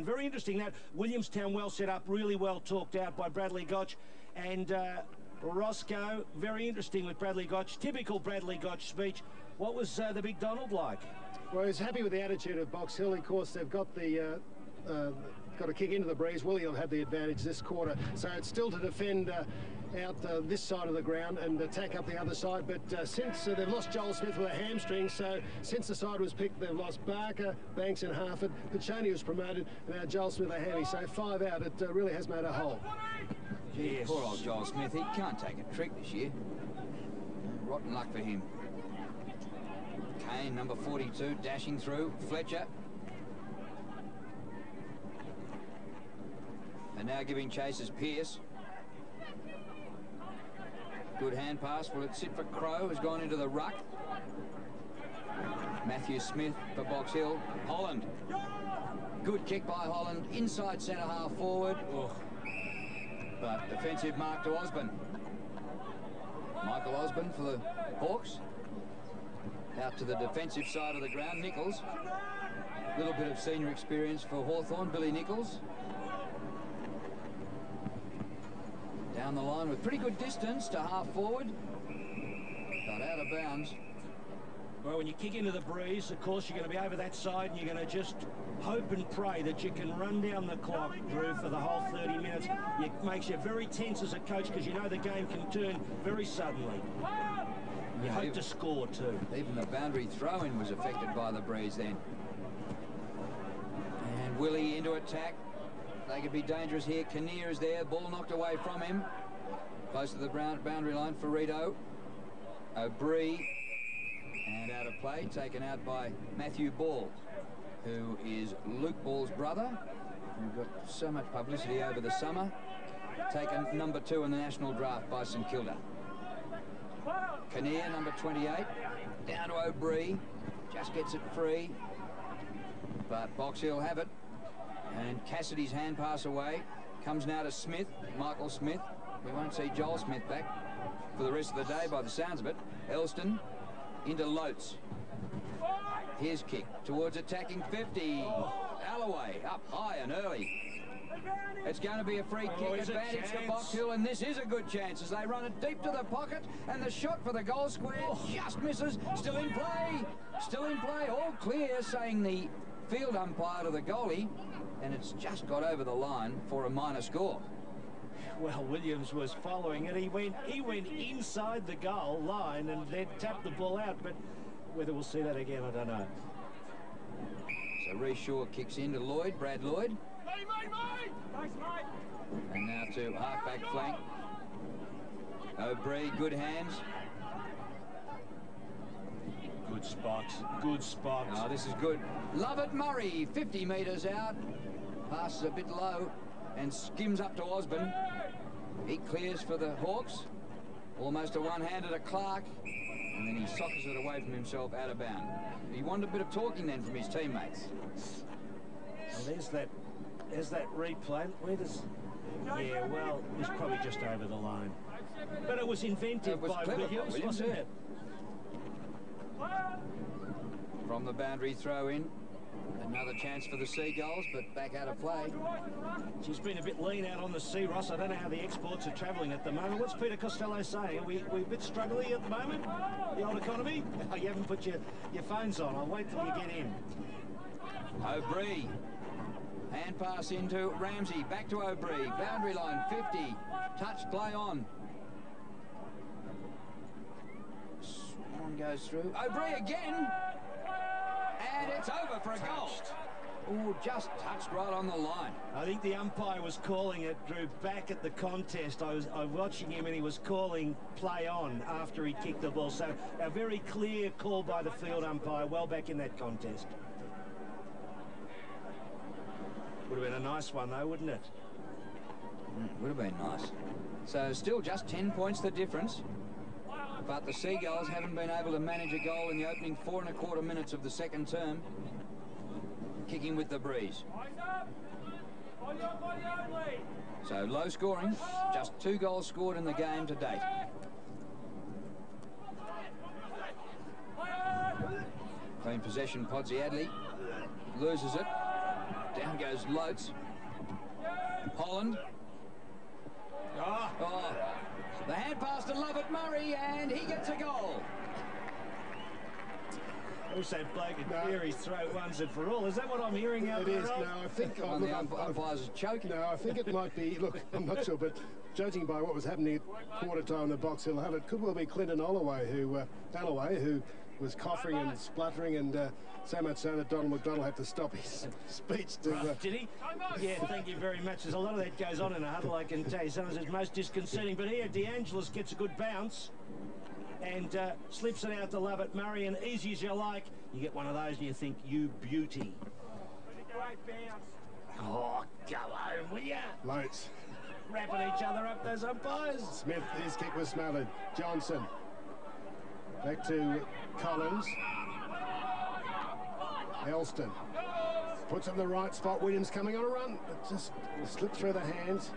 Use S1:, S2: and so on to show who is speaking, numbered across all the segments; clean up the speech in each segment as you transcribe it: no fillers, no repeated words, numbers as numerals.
S1: Very interesting that Williamstown well set up, really well talked out by Bradley Gotch. And Roscoe, very interesting with Bradley Gotch. Typical Bradley Gotch speech. What was the Big Donald like?
S2: Well, he's happy with the attitude of Box Hill. Of course, they've got the got a kick into the breeze. Willie will have the advantage this quarter, so it's still to defend out this side of the ground and attack up the other side. But since they've lost Joel Smith with a hamstring, so since the side was picked, they've lost Barker, Banks and Harford. Pachoni was promoted, and now Joel Smith a hammy. So 5 out. It really has made a hole.
S3: Yes. Poor old Joel Smith. He can't take a trick this year. Rotten luck for him. Kane, number 42, dashing through. Fletcher. And now giving chase is Pearce. Good hand pass. Will it sit for Crow? Has gone into the ruck. Matthew Smith for Box Hill. Holland. Good kick by Holland. Inside centre half forward. Oh. But defensive mark to Osborne. Michael Osborne for the Hawks. Out to the defensive side of the ground. Nichols. A little bit of senior experience for Hawthorn. Billy Nichols. Down the line with pretty good distance to half forward. Got out of bounds.
S1: Well, when you kick into the breeze, of course, you're going to be over that side and you're going to just hope and pray that you can run down the clock, Drew, for the whole 30 minutes. It makes you very tense as a coach because you know the game can turn very suddenly. You hope to score, too.
S3: Even the boundary throw-in was affected by the breeze then. And Willie into attack. They could be dangerous here. Kinnear is there. Ball knocked away from him. Close to the boundary line for Rito. O'Brien. And out of play. Taken out by Matthew Ball, who is Luke Ball's brother. Who got so much publicity over the summer. Taken number 2 in the national draft by St Kilda. Kinnear, number 28. Down to O'Brien. Just gets it free. But Box Hill have it. And Cassidy's hand pass away. Comes now to Smith, Michael Smith. We won't see Joel Smith back for the rest of the day by the sounds of it. Elston into Lotes. His kick towards attacking 50. Alloway up high and early. It's going to be a free kick advantage to Box Hill, and this is a good chance as they run it deep to the pocket, and the shot for the goal square just misses. Still in play. Still in play. All clear, saying the field umpire to the goalie. And it's just got over the line for a minor score.
S1: Well, Williams was following it. He went inside the goal line and then tapped the ball out. But whether we'll see that again, I don't know.
S3: So Reece Shaw kicks into Lloyd, Brad Lloyd. And now to half-back flank. O'Brien, good hands.
S1: Good spots. Good spots.
S3: Oh, this is good. Lovett Murray, 50 metres out. Passes a bit low and skims up to Osborne. He clears for the Hawks. Almost a one-hander to Clark. And then he sockers it away from himself out of bound. He wanted a bit of talking then from his teammates.
S1: Well, there's that replay. Where does... Yeah, well, it was probably just over the line. But it was invented by Williams, wasn't it?
S3: From the boundary throw-in. Another chance for the Seagulls, but back out of play.
S1: She's been a bit lean out on the sea, Ross. I don't know how the exports are travelling at the moment. What's Peter Costello saying? Are we a bit struggling at the moment? The old economy? Oh, you haven't put your phones on. I'll wait till you get in.
S3: O'Brien. Hand pass into Ramsey. Back to O'Brien. Boundary line, 50. Touch, play on. Swan goes through. O'Brien again. And it's over for a goal. Oh, just touched right on the line.
S1: I think the umpire was calling it, Drew, back at the contest. I was watching him and he was calling play on after he kicked the ball. So a very clear call by the field umpire, well back in that contest. Would have been a nice one though, wouldn't it?
S3: Would have been nice. So still just 10 points the difference. But the Seagulls haven't been able to manage a goal in the opening 4¼ minutes of the second term. Kicking with the breeze. So low scoring, just 2 goals scored in the game to date. Clean possession, Podsiadly loses it. Down goes Lotes. Holland. Oh, the hand pass to Lovett Murray, and he gets a goal.
S1: Also, bloke at Cleary's throat once and for all. Is that what I'm hearing out there?
S2: It is. No, I think...
S3: The umpires are choking.
S2: No, I think it might be... Look, I'm not sure, but judging by what was happening at quarter time in the Box Hill Hub, it could well be Clinton Alloway who was coughing and spluttering, and so much so that Donald McDonald had to stop his speech to...
S1: Did he? Yeah, thank you very much. There's a lot of that goes on in a huddle, I can tell you. Sometimes it's most disconcerting. But here, DeAngelis gets a good bounce and slips it out to Lovett Murray, and easy as you like, you get one of those and you think, you beauty. Great bounce. Oh, go home, will ya?
S2: Lotes.
S1: Wrapping each other up, those umpires.
S2: Smith, his kick was smothered. Johnson. Back to Collins. Elston. Puts him in the right spot. Williams coming on a run. It just slipped through the hands.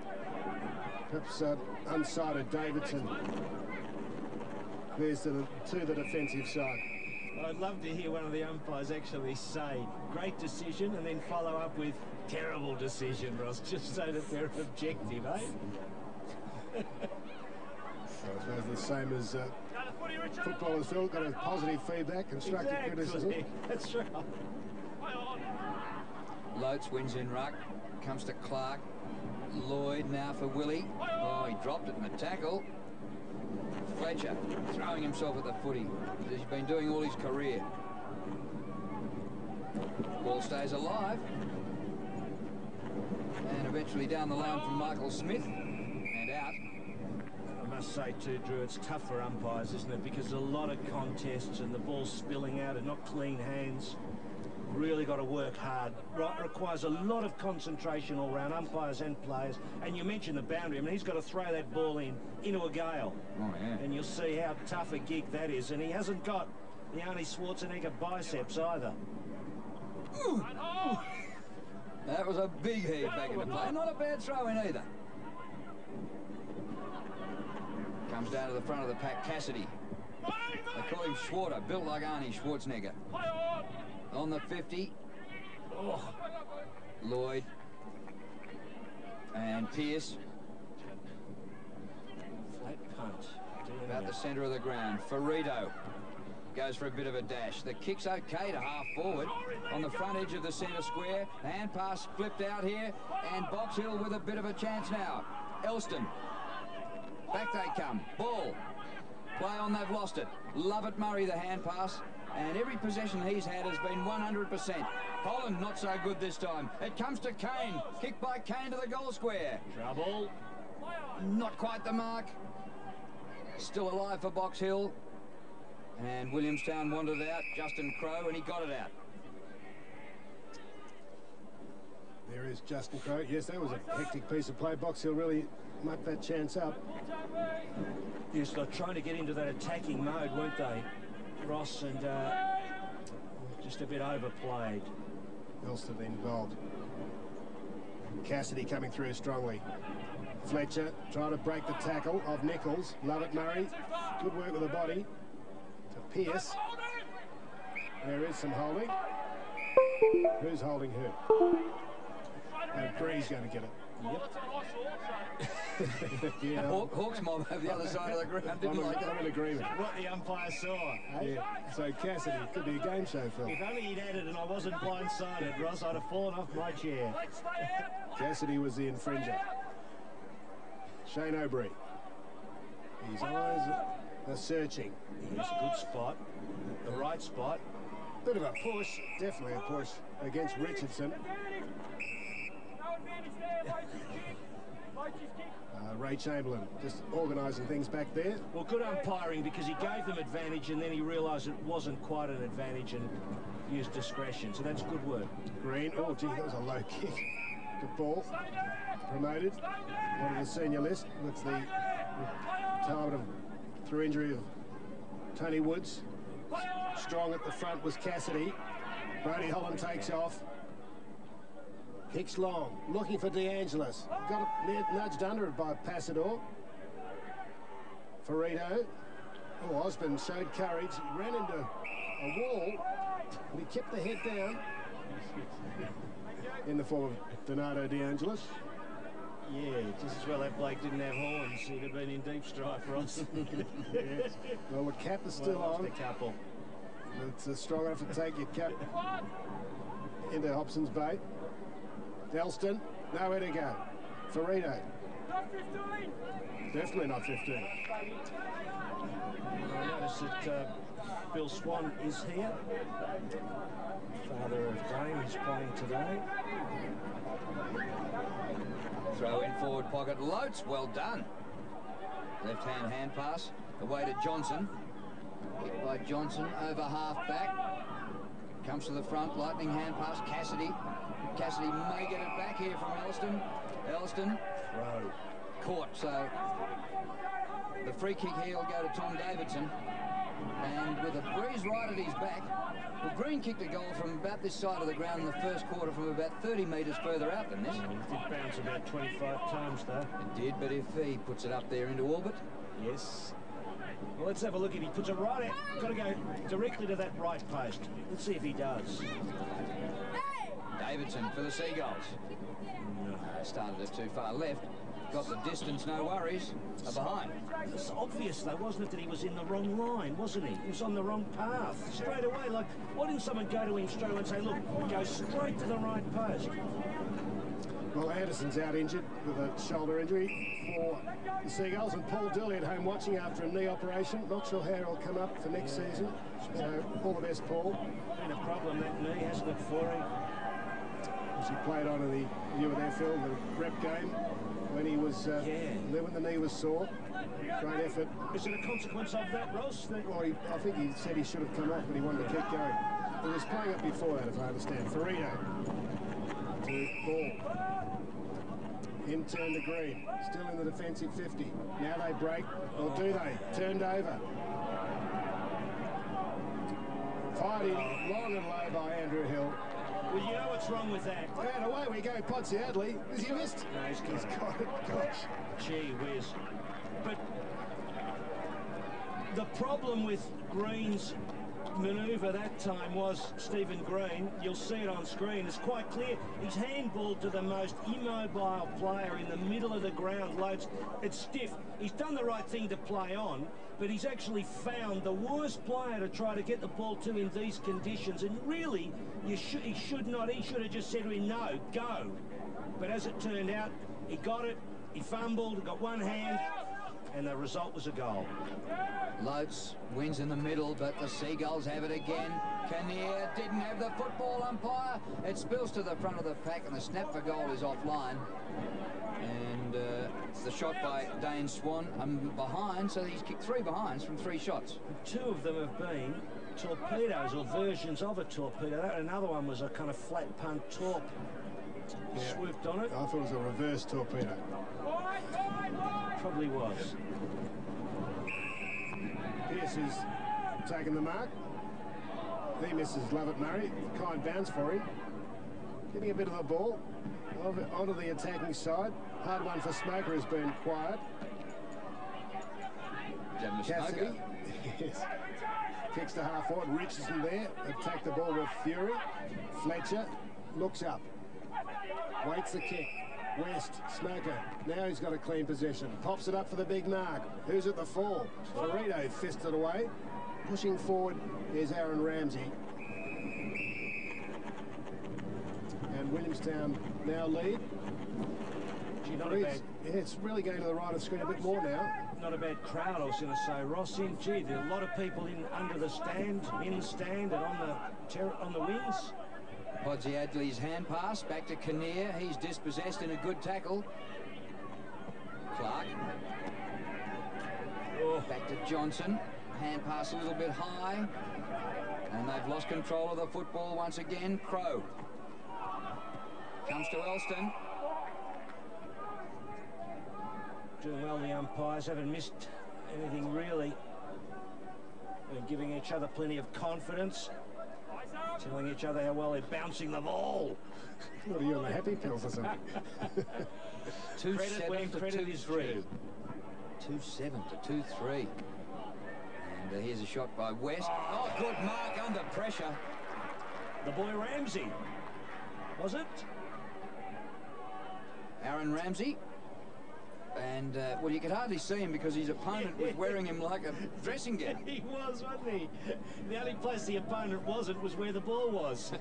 S2: Perhaps unsighted Davidson. There's to the defensive side.
S1: I'd love to hear one of the umpires actually say, great decision, and then follow up with terrible decision, Ross, just so that they're objective, eh?
S2: I suppose the same as footballers feel, got a positive feedback, constructive criticism.
S1: That's right.
S3: Lotes wins in ruck, comes to Clark. Lloyd now for Willie. Oh, he dropped it in the tackle. Fletcher throwing himself at the footy, as he's been doing all his career. Ball stays alive. And eventually down the line from Michael Smith and out.
S1: I must say too, Drew, it's tough for umpires, isn't it? Because there's a lot of contests and the ball's spilling out and not clean hands. Really got to work hard. Requires a lot of concentration all round, umpires and players. And you mentioned the boundary. I mean, he's got to throw that ball into a gale.
S3: Oh, yeah.
S1: And you'll see how tough a gig that is. And he hasn't got the Arnie Schwarzenegger biceps either.
S3: That was a big heave back into play. Not a bad throw in either. Comes down to the front of the pack, Cassidy. They call him Schwarter, built like Arnie Schwarzenegger. On the 50. Oh. Lloyd. And Pearce.
S1: Flat punt.
S3: About the centre of the ground. Ferrito goes for a bit of a dash. The kick's okay to half forward on the front edge of the centre square. Hand pass flipped out here, and Box Hill with a bit of a chance now. Elston. Back they come. Ball. Play on, they've lost it. Lovett Murray, the hand pass. And every possession he's had has been 100%. Holland not so good this time. It comes to Kane. Kick by Kane to the goal square.
S1: Trouble.
S3: Not quite the mark. Still alive for Box Hill. And Williamstown wanted it out. Justin Crowe, and he got it out.
S2: There is Justin Crowe. Yes, that was a hectic piece of play. Box Hill really mucked that chance up.
S1: Yes, they're trying to get into that attacking mode, weren't they, Ross? And just a bit overplayed.
S2: Elston involved. Cassidy coming through strongly. Fletcher trying to break the tackle of Nichols. Lovett Murray. Good work with the body. To Pearce. There is some holding. Who's holding who? And Bree's going to get it.
S1: Yep.
S2: Yeah.
S3: Hawks mob over the other side of the ground. Didn't like
S2: I'm
S3: that.
S2: in agreement.
S1: What the umpire saw. Eh?
S2: Yeah. So Cassidy could be a game show, Phil.
S1: If only he'd had it and I wasn't blindsided, Ross, I'd have fallen off my chair.
S2: Cassidy was the infringer. Shane O'Brien. His eyes are searching.
S1: It's a good spot. The right spot.
S2: Bit of a push. Definitely a push against Richardson. Ray Chamberlain just organising things back there.
S1: Well, good umpiring, because he gave them advantage and then he realised it wasn't quite an advantage and used discretion. So that's good work.
S2: Green. Oh, gee, that was a low kick. Good ball. Promoted. One of the senior list. With the retirement of, through injury of Tony Woods. Strong at the front was Cassidy. Brody Holland takes off. Kicks long, looking for DeAngelis. Got it nudged under it by Passador. Ferrito. Oh, Osborne showed courage. He ran into a wall, but he kept the head down. in the form of Donato De Angelis.
S1: Yeah, just as well that bloke didn't have horns. He'd have been in deep strife, Ross.
S2: Yes. Well, the cap is still on.
S1: A couple.
S2: It's strong enough to take your cap into Hobson's Bay. Elston, nowhere to go. Ferrito.
S4: Not 15.
S2: Definitely not 15.
S1: I notice that Bill Swan is here. Father of Dame is playing today.
S3: Throw in forward pocket. Loates, well done. Left-hand hand pass. Away to Johnson. Hit by Johnson over half back. Comes to the front. Lightning hand pass. Cassidy. Cassidy may get it back here from Elston. Elston.
S1: Throw.
S3: Caught. So the free kick here will go to Tom Davidson. And with a breeze right at his back, well, Green kicked a goal from about this side of the ground in the first quarter from about 30 metres further out than this.
S1: It did bounce about 25 times, though.
S3: It did, but if he puts it up there into orbit.
S1: Yes. Well, let's have a look if he puts it right out. Got to go directly to that right post. Let's see if he does.
S3: Davidson for the Seagulls.
S1: No.
S3: Started it too far left. Got the distance, no worries. Behind.
S1: It's obvious, though, wasn't it, that he was in the wrong line, wasn't he? He was on the wrong path. Straight away, like, why didn't someone go to him straight away and say, look, go straight to the right post?
S2: Well, Anderson's out injured with a shoulder injury for the Seagulls, and Paul Dooley at home watching after a knee operation. Not sure how he'll come up for next season. So, all the best, Paul.
S1: Been a problem, that knee, hasn't it, for him?
S2: As he played on in the view of their film, the rep game, when he was when the knee was sore. Great effort.
S1: Is it a consequence of that, Ross?
S2: Well, I think he said he should have come off, but he wanted to keep going. He was playing up before that, if I understand. Ferrito to Ball. In turn to Green. Still in the defensive 50. Now they break, or do they? Turned over. Fired in long and low by Andrew Hill.
S1: Well, you know what's wrong with that?
S2: And away we go, Podsiadly. Has he missed?
S1: No, he's
S2: got it. Gosh.
S1: Gee whiz. But the problem with Green's manoeuvre that time was Stephen Green. You'll see it on screen. It's quite clear. He's handballed to the most immobile player in the middle of the ground. Loads. It's stiff. He's done the right thing to play on, but he's actually found the worst player to try to get the ball to in these conditions. And really, he should have just said to him, no, go. But as it turned out, he got it, he fumbled, got one hand, and the result was a goal.
S3: Loates wins in the middle, but the Seagulls have it again. Kinnear didn't have the football umpire. It spills to the front of the pack, and the snap for goal is offline. And it's the shot by Dane Swan. Behind, so he's kicked 3 behinds from 3 shots.
S1: 2 of them have been torpedoes or versions of a torpedo. Another one was a kind of flat punt torp. Swooped on it.
S2: I thought it was a reverse torpedo.
S1: Probably was.
S2: Pearce is taking the mark. He misses Lovett Murray. Kind bounce for him. Getting a bit of the ball onto the attacking side. Hard one for Smoker has been quiet. Cassidy. Yes. Kicks to half forward. Richardson there. Attack the ball with fury. Fletcher looks up. Waits the kick. West, Smoker. Now he's got a clean possession. Pops it up for the big mark. Who's at the fall? Ferrito fisted away. Pushing forward is Aaron Ramsey. And Williamstown now lead.
S1: Gee, not a bad,
S2: it's really going to the right of screen a bit more now.
S1: Not a bad crowd, I was going to say, Ross. Gee, there are a lot of people in under the stand, in the stand, and on the wings.
S3: Podsiadly's hand pass back to Kinnear. He's dispossessed in a good tackle. Clark. Back to Johnson. Hand pass a little bit high. And they've lost control of the football once again. Crow. Comes to Elston.
S1: Doing well, the umpires haven't missed anything really. They're giving each other plenty of confidence. Telling each other how well they're bouncing the ball.
S2: What are you on the happy pills or something?
S3: 2-7 to 2-3. 2-7 to 2-3. And here's a shot by West. Oh, good mark under pressure.
S1: The boy Ramsey. Was it?
S3: Aaron Ramsey. And, well, you could hardly see him because his opponent was wearing him like a dressing gown.
S1: He was, wasn't he? The only place the opponent wasn't was where the ball was.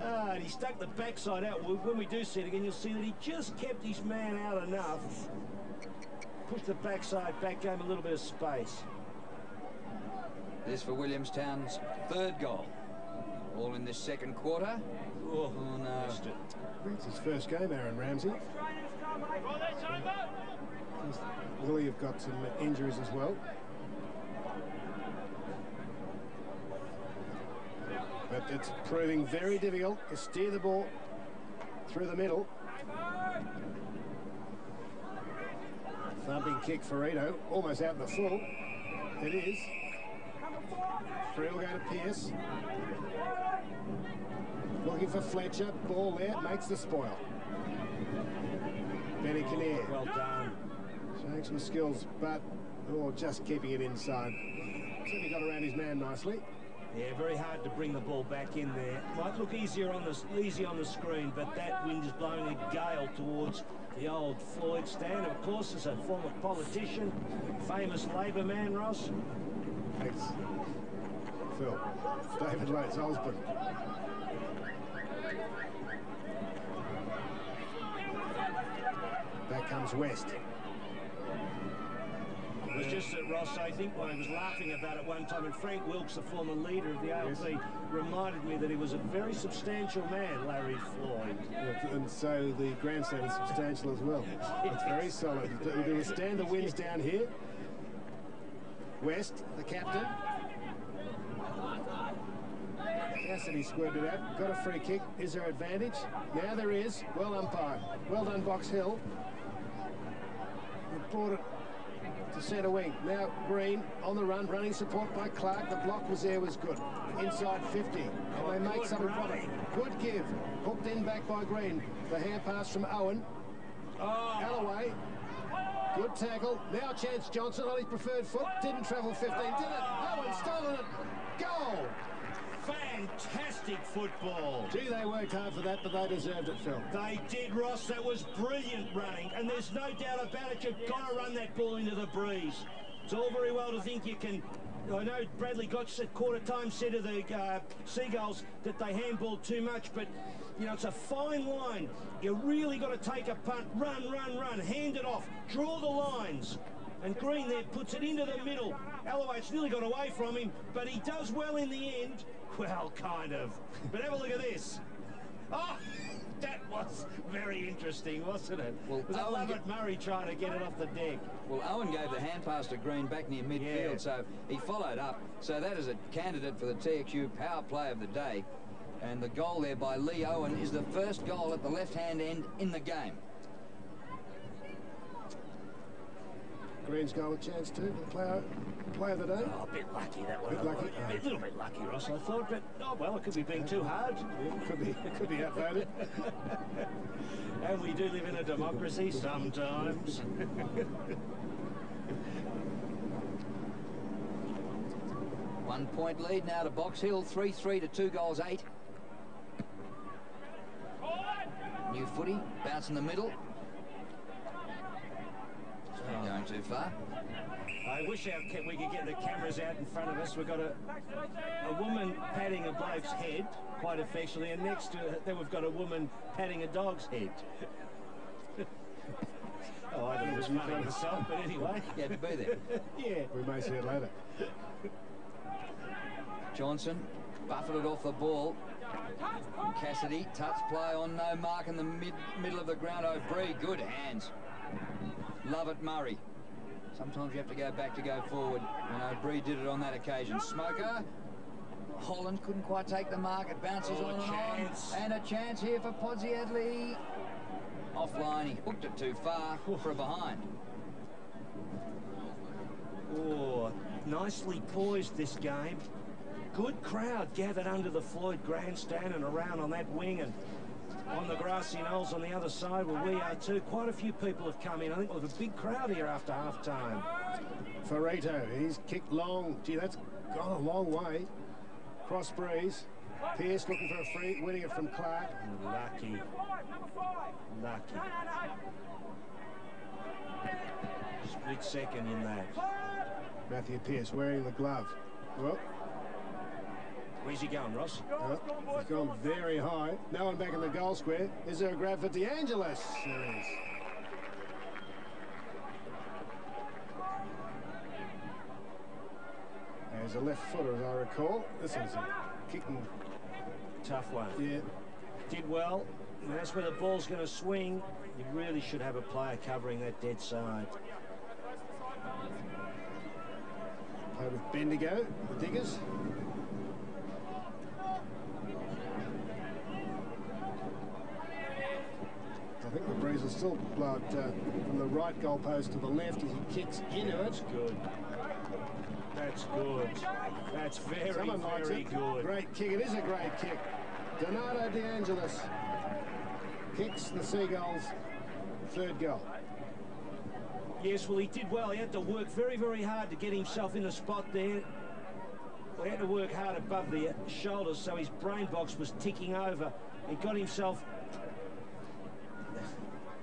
S1: And he stuck the backside out. When we do see it again, you'll see that he just kept his man out enough. Pushed the backside back, gave him a little bit of space.
S3: This for Williamstown's third goal. All in this second quarter. Oh no.
S2: It's his first game, Aaron Ramsey. Willie have got some injuries as well. But it's proving very difficult to steer the ball through the middle. Thumping kick for Ito, almost out in the full. It is. Free will go to Pearce. Looking for Fletcher. Ball there, makes the spoil. Benny Kinnear.
S1: Well done.
S2: Showing some skills, but just keeping it inside. Certainly got around his man nicely.
S1: Yeah, very hard to bring the ball back in there. Might look easy on the screen, but that wind is blowing a gale towards the old Floyd stand. Of course, as a former politician, famous Labor man, Ross.
S2: Thanks, Phil. David Lowe's husband. Back comes West.
S1: It was just that Ross, I think, when I was laughing about it one time, and Frank Wilkes, the former leader of the ALP, reminded me that he was a very substantial man, Larry Floyd.
S2: And so the grandstand is substantial as well. It's very solid. They withstand the winds down here. West, the captain. Cassidy squirted it out. Got a free kick. Is there advantage? Now there is. Well umpired. Well done, Box Hill. He brought it to centre wing. Now Green on the run, running support by Clark. The block was there, was good. Inside 50. And they make something from it. Good give. Hooked in back by Green. The hand pass from Owen. Alloway. Good tackle. Now Chance Johnson on his preferred foot. Didn't travel 15, did it? Owen stolen it. Goal!
S1: Fantastic football.
S2: Gee, they worked hard for that, but they deserved it, Phil.
S1: They did, Ross. That was brilliant running, and there's no doubt about it. You've got to run that ball into the breeze. It's all very well to think you can. I know Bradley Gotch at quarter time said to the Seagulls that they handballed too much, but you know, it's a fine line. You really got to take a punt, run, hand it off, draw the lines. And Green there puts it into the middle. Alloway's nearly got away from him, but he does well in the end. Well, kind of. But have a look at this. Oh, that was very interesting, wasn't it? Well, it was Lovett Murray trying to get it off the deck.
S3: Well, Owen gave the hand pass to Green back near midfield, so he followed up. So that is a candidate for the TXU power play of the day. And the goal there by Lee Owen is the first goal at the left-hand end in the game.
S2: Green's got a chance too for the play of the day.
S1: Oh, a bit lucky that one.
S2: A bit lucky.
S1: A little bit lucky, Ross, I thought, but oh well, it could be being too hard.
S2: Yeah, it could be outvoted.
S1: And we do live in a democracy sometimes.
S3: 1 point lead now to Box Hill, 3-3 to 2 goals 8. New footy, bounce in the middle. Going too far.
S1: I wish we could get the cameras out in front of us. We've got a woman patting a bloke's head quite affectionately, and next to her, then we've got a woman patting a dog's head. Oh, I thought it was funny myself, but anyway.
S3: You had to be there.
S1: Yeah.
S2: We may see it later.
S3: Johnson buffeted off the ball. Cassidy, touch play on no mark in the middle of the ground. O'Bree, good hands. Lovett Murray. Sometimes you have to go back to go forward, and O'Bree did it on that occasion. Smoker. Holland couldn't quite take the mark. It bounces on and on. And a chance here for Podsiadly. Offline, he hooked it too far for a behind.
S1: Oh, nicely poised this game. Good crowd gathered under the Floyd grandstand and around on that wing and on the grassy knolls on the other side where we are too. Quite a few people have come in. I think we'll have a big crowd here after half-time.
S2: Ferreto, he's kicked long. Gee, that's gone a long way. Cross breeze. Pearce looking for a free, winning it from Clark.
S1: Lucky. Lucky. Split second in that.
S2: Matthew Pearce wearing the glove. Well,
S1: where's he going, Ross?
S2: He's gone very high. No one back in the goal square. Is there a grab for DeAngelis? There is. There's a left footer, as I recall. This is a kicking.
S1: Tough one.
S2: Yeah.
S1: Did well. And that's where the ball's going to swing. You really should have a player covering that dead side.
S2: Played with Bendigo, the Diggers. I think the breeze will still blow it from the right goalpost to the left as he kicks into it.
S1: That's good. That's good. That's very, very good.
S2: Great kick. It is a great kick. Donato DeAngelis kicks the Seagulls' third goal.
S1: Yes, well, he did well. He had to work very, very hard to get himself in the spot there. He had to work hard above the shoulders, so his brain box was ticking over. He got himself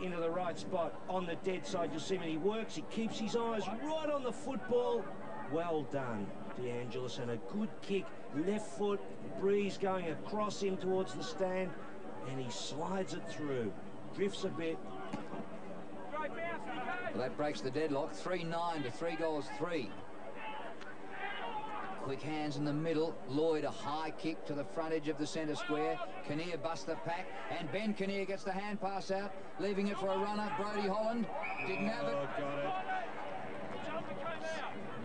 S1: into the right spot on the dead side. You'll see when he works, he keeps his eyes right on the football. Well done, DeAngelis, and a good kick. Left foot, breeze going across him towards the stand, and he slides it through. Drifts a bit.
S3: Well, that breaks the deadlock. 3-9 to 3-3. Quick hands in the middle. Lloyd, a high kick to the front edge of the centre square. Kinnear busts the pack, and Ben Kinnear gets the hand pass out, leaving it for a runner. Brodie Holland didn't have it.
S1: Got it.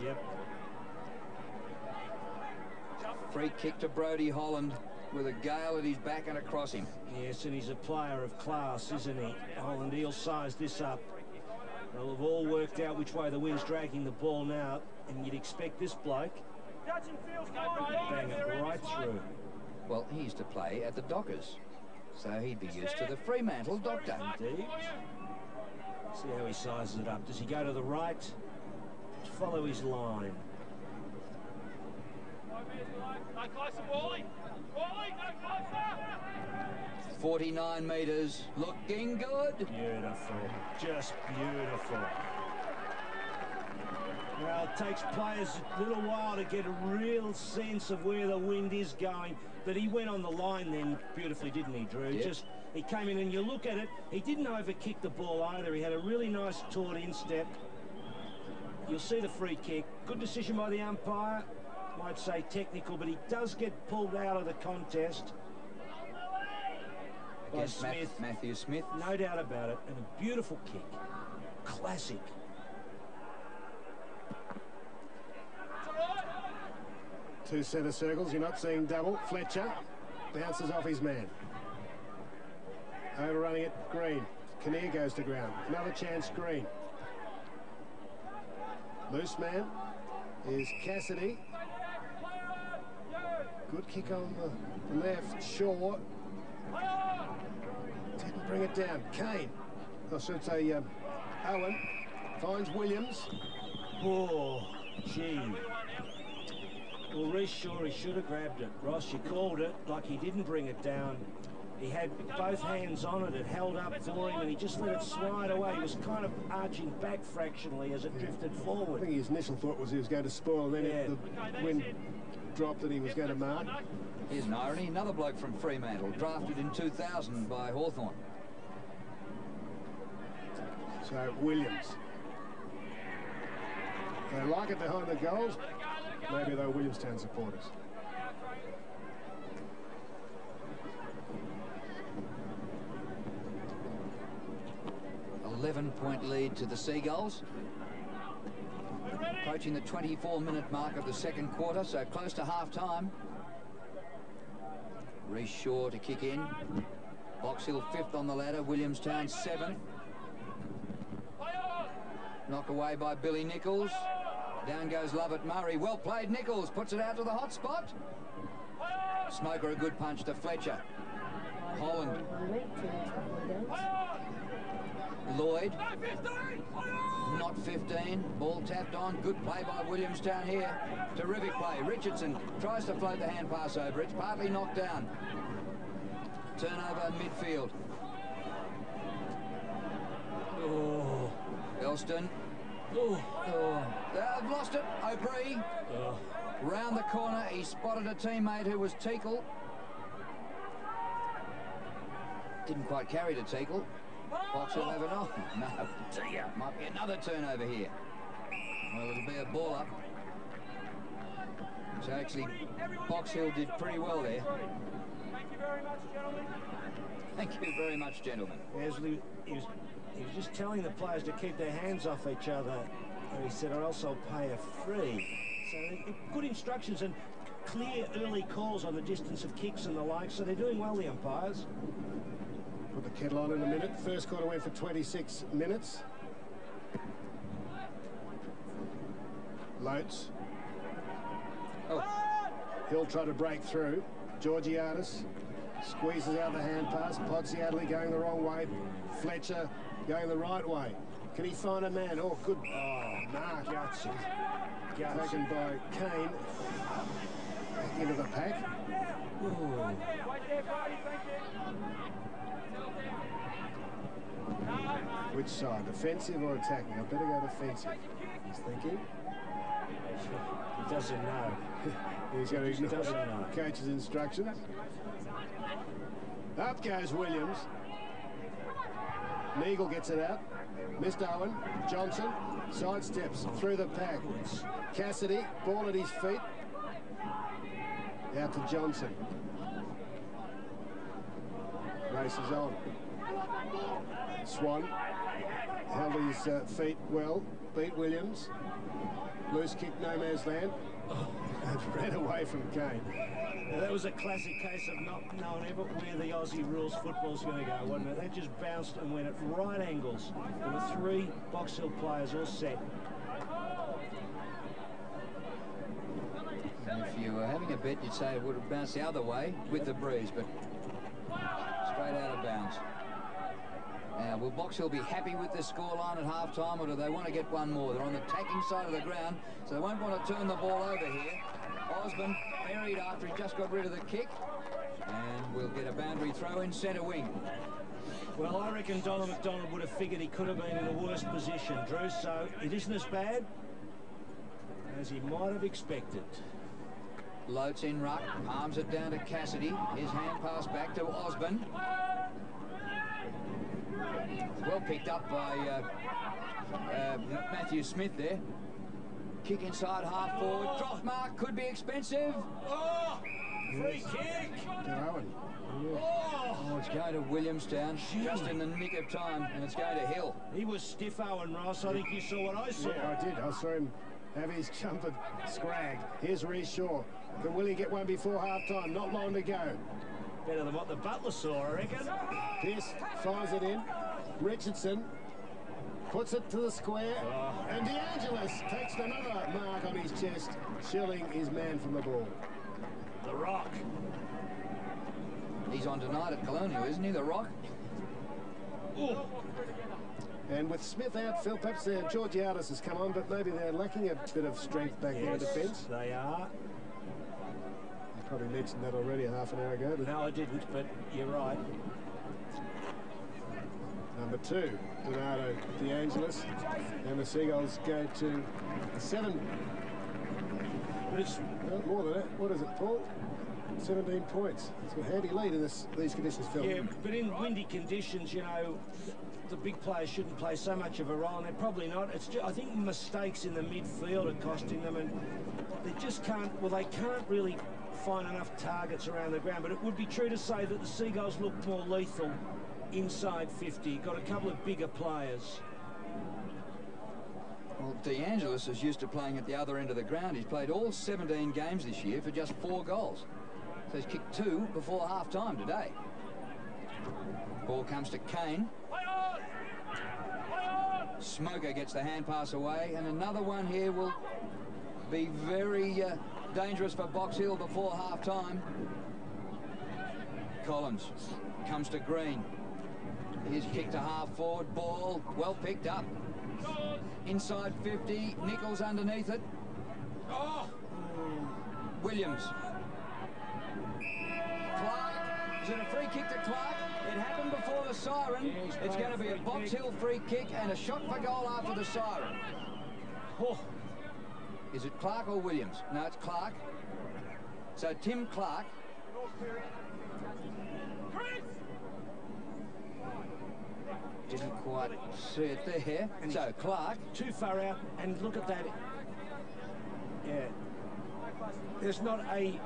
S1: Yep.
S3: Free kick to Brodie Holland with a gale at his back and across him.
S1: Yes, and he's a player of class, isn't he? Holland, he'll size this up. They'll have all worked out which way the wind's dragging the ball now, and you'd expect this bloke bang it right through.
S3: Well, he used to play at the Dockers, so he'd be used to the Fremantle Doctor.
S1: Indeed. See how he sizes it up. Does he go to the right? Follow his line.
S3: 49 metres, looking good.
S1: Beautiful, just beautiful. Well, it takes players a little while to get a real sense of where the wind is going, but he went on the line then beautifully, didn't he, Drew?
S3: Yep.
S1: Just, he came in and you look at it, he didn't overkick the ball either. He had a really nice taut instep. You'll see the free kick. Good decision by the umpire. Might say technical, but he does get pulled out of the contest by Smith.
S3: Matthew Smith.
S1: No doubt about it. And a beautiful kick. Classic.
S2: Two centre circles. You're not seeing double. Fletcher bounces off his man. Overrunning it, Green. Kinnear goes to ground. Another chance, Green. Loose man is Cassidy. Good kick on the left. Shaw. Didn't bring it down. Kane. I should say Owen. Finds Williams.
S1: Oh, gee. Well, Reece Shaw, he should have grabbed it. Ross, you called it like he didn't bring it down. He had both hands on it. It held up for him, and he just let it slide away. He was kind of arching back fractionally as it drifted forward.
S2: I think his initial thought was he was going to spoil, and then the wind dropped and he was going to mark.
S3: Here's an irony. Another bloke from Fremantle, drafted in 2000 by Hawthorn.
S2: So, Williams. They like it behind the goals. Maybe they're Williamstown supporters.
S3: Point lead to the Seagulls. Approaching the 24-minute mark of the second quarter, so close to half-time. Reece Shaw to kick in. Box Hill 5th on the ladder, Williamstown 7th. Knock away by Billy Nichols. Down goes Lovett Murray. Well played, Nichols. Puts it out to the hot spot. Smoker a good punch to Fletcher. Holland. Lloyd, not 15. Ball tapped on. Good play by Williamstown here. Terrific play. Richardson tries to float the hand pass over. It's partly knocked down. Turnover midfield.
S1: Oh.
S3: Elston.
S1: Oh.
S3: They've lost it. O'Brien.
S1: Oh.
S3: Round the corner. He spotted a teammate who was Teakle. Didn't quite carry to Teakle. Box will have it on. No. Might be another turnover here. Well, it'll be a ball up. So actually, Box Hill did pretty well there.
S4: Thank you very much, gentlemen.
S3: Thank you very much, gentlemen.
S1: He was just telling the players to keep their hands off each other. And he said, or else I'll pay a fee. So good instructions and clear early calls on the distance of kicks and the like. So they're doing well, the umpires.
S2: Put the kettle on in a minute. First quarter went for 26 minutes. Loates.
S3: Oh.
S2: He'll try to break through. Georgiadis squeezes out the hand pass. Podsiadley going the wrong way. Fletcher going the right way. Can he find a man? Oh, good. Oh, Mark.
S1: Gutsy.
S2: Taken by Kane. Back into the pack.
S1: Ooh.
S2: Which side? Defensive or attacking? I better go defensive. He's thinking.
S1: He doesn't know.
S2: He's going to ignore
S1: Doesn't know.
S2: the coach's instructions. Up goes Williams. Neagle gets it out. Missed Owen. Johnson sidesteps through the pack. Cassidy, ball at his feet. Out to Johnson. Races on. Swan held his feet well. Beat Williams. Loose kick, no man's land. And ran away from Kane.
S1: Now, that was a classic case of not knowing ever where the Aussie rules football's going to go, wasn't it? That just bounced and went at right angles. There were 3 Box Hill players all set.
S3: And if you were having a bet, you'd say it would have bounced the other way with the breeze, but straight out of bounds. Now, will Box Hill be happy with this scoreline at half-time, or do they want to get one more? They're on the attacking side of the ground, so they won't want to turn the ball over here. Osborne buried after he just got rid of the kick, and we'll get a boundary throw in centre wing.
S1: Well, I reckon Donald McDonald would have figured he could have been in a worse position, Drew, so it isn't as bad as he might have expected.
S3: Loates in ruck, palms it down to Cassidy. His hand pass back to Osborne. Well picked up by Matthew Smith there. Kick inside, half forward. Drop mark, could be expensive.
S1: Oh! Free kick!
S2: To Owen.
S3: Oh, it's going to Williamstown just in the nick of time, and it's going to Hill.
S1: He was stiff, Owen Ross. I think you saw what I saw.
S2: Yeah, I did. I saw him have his jumper scragged. Here's Reece Shaw. Can Willie get one before half-time? Not long to go.
S1: Better than what the Butler saw, I reckon.
S2: Pierce fires it in. Richardson puts it to the square. And DeAngelis takes another mark on his chest. Schilling his man from the ball.
S1: The Rock.
S3: He's on tonight at Colonial, isn't he, the Rock?
S1: Ooh.
S2: And with Smith out, Phil, perhaps Georgiadis has come on, but maybe they're lacking a bit of strength back there in defence.
S1: They are.
S2: I probably mentioned that already half an hour ago. But
S1: No, I didn't, but you're right.
S2: number 2, Donato DeAngelis. And the Seagulls go to 7.
S1: But it's
S2: More than that. What is it, Paul? 17 points. It's a handy lead in these conditions, Phil.
S1: yeah, but in windy conditions, you know, the big players shouldn't play so much of a role, and they're probably not. It's just, I think mistakes in the midfield are costing them, and they just can't. Well, they can't really find enough targets around the ground. But it would be true to say that the Seagulls look more lethal inside 50. Got a couple of bigger players.
S3: Well, DeAngelis is used to playing at the other end of the ground. He's played all 17 games this year for just 4 goals. So he's kicked 2 before half-time today. Ball comes to Kane. Smoker gets the hand pass away, and another one here will be very dangerous for Box Hill before half-time. Collins comes to Green. Here's kick to half-forward. Ball well picked up. Inside 50, Nichols underneath it. Oh! Williams. Clark. Is it a free kick to Clark? It happened before the siren.
S1: Yeah,
S3: it's going to be a Box Hill free kick and a shot for goal after the siren. Oh. Is it Clark or Williams? No, it's Clark. So Tim Clark. Didn't quite see it there. And so Clark.
S1: Too far out, and look at that. Yeah. There's not a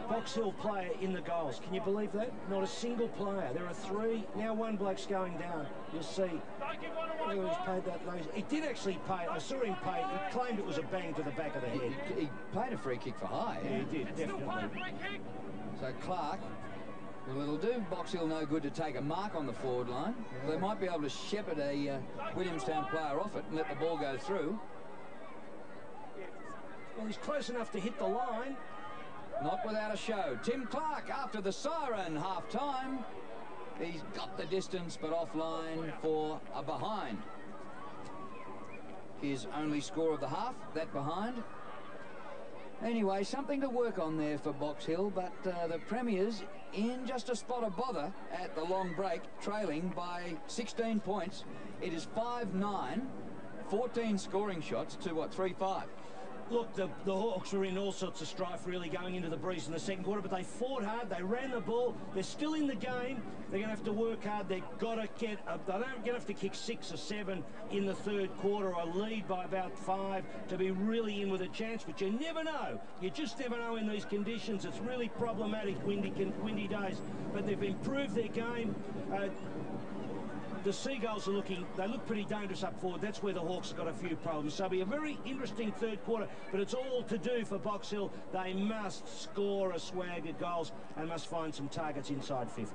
S1: Box Hill player in the goals. Can you believe that? Not a single player. There are three. Now one bloke's going down. You'll see. He's paid that. He did actually pay. I saw him pay. He claimed it was a bang to the back of the head.
S3: He played a free kick for high.
S1: Yeah, he did, definitely.
S3: So Clark. Well, it'll do Box Hill no good to take a mark on the forward line. They might be able to shepherd a Williamstown player off it and let the ball go through.
S1: Well, he's close enough to hit the line.
S3: Not without a show. Tim Clark after the siren, half-time. He's got the distance, but offline for a behind. His only score of the half, that behind. Anyway, something to work on there for Box Hill, but the Premiers in just a spot of bother at the long break, trailing by 16 points. It is 5-9, 14 scoring shots to, what, 3-5.
S1: Look, the Hawks were in all sorts of strife really going into the breeze in the second quarter, but they fought hard, they ran the ball, they're still in the game, they're going to have to work hard, they've got to get, they don't going to have to kick 6 or 7 in the third quarter or lead by about 5 to be really in with a chance, but you never know. You just never know in these conditions. It's really problematic, windy days, but they've improved their game. The Seagulls are they look pretty dangerous up forward. That's where the Hawks have got a few problems. So it'll be a very interesting third quarter, but it's all to do for Box Hill. They must score a swag of goals and must find some targets inside 50.